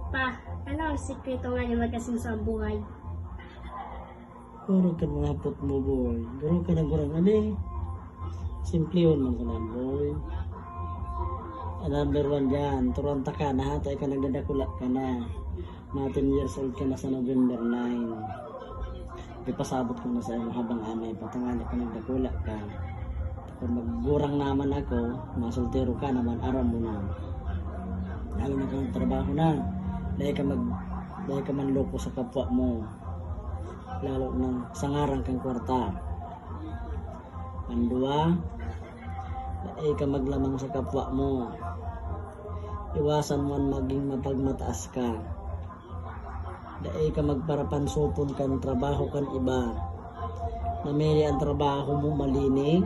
Pa, ano ang sikreto nga niya magkasin sa buhay? Guro ka mga hapot mo, boy. Guro ka na gurang ali. Simple yun man ka na, boy. Number 1 dyan, turanta ka na hatay ka nagdadakula ka na. Mga 10 years old ka na sa November 9. Ipasabot ko na sa iyo habang amay, patangali ka nagdakula ka. Kung maggurang naman ako, masultero ka naman, aram mo na. Lalo na kang trabaho na. Dahil ka manloko sa kapwa mo. Lalo nang sangarang kang kwarta. Pandua, dahil ka maglamang sa kapwa mo. Iwasan mo maging mapagmataas ka. Dahil ka magparapansupon kang trabaho kan iba. Namili ang trabaho mo malinig.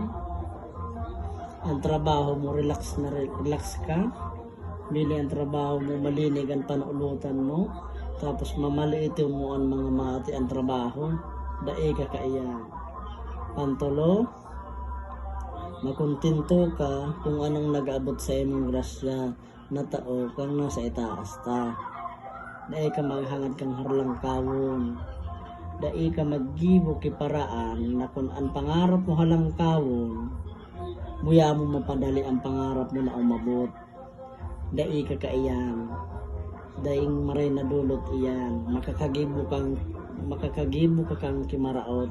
Ang trabaho mo relax ka. Mili ang trabaho mo malinig ang panulutan mo. Tapos mamaliitin mo ang mga mati ang trabaho. Dahil ka kaiyan. Pantulo, makuntinto ka kung anong nag-abot sa imong grasya na tao kang nasa itaas ta. Dahil ka maghangad kang harlang kawon. Dahil ka maggibo kiparaan na kung ang pangarap mo halang kawon, buya mo mapadali ang pangarap mo na umabot. Dahil ka kaiyan. Dahil maray na dulot iyan. Makakagibo ka kang kimaraot.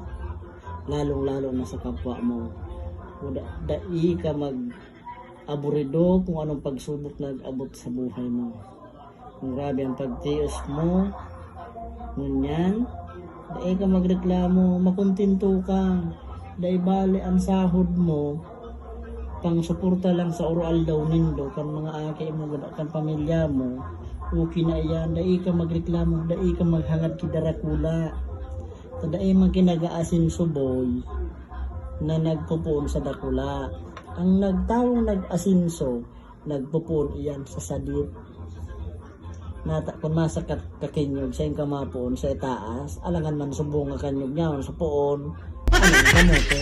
Lalong-lalo na sa kapwa mo. Dahil ka mag-aburido kung anong pagsubok nag-abot sa buhay mo. Kung grabe ang pagtios mo, ngunyan, dahil ka magreklamo, makuntinto ka, dahil bali ang sahod mo, pang suporta lang sa oral daw nindo, kan mga aki mo, kan pamilya mo, okay na iyan, dahil ka magreklamo, dahil ka maghangad kidarakula, dahil magkinagaasin suboy, na nagpupuon sa dakula. Ang nagtawong nag-asinso, nagpupuon iyan sa sadit. Kung nasa kakinyog sa yung kamapuon sa itaas, alangan man subong nga kanyog niya, sa puon, anong kamote.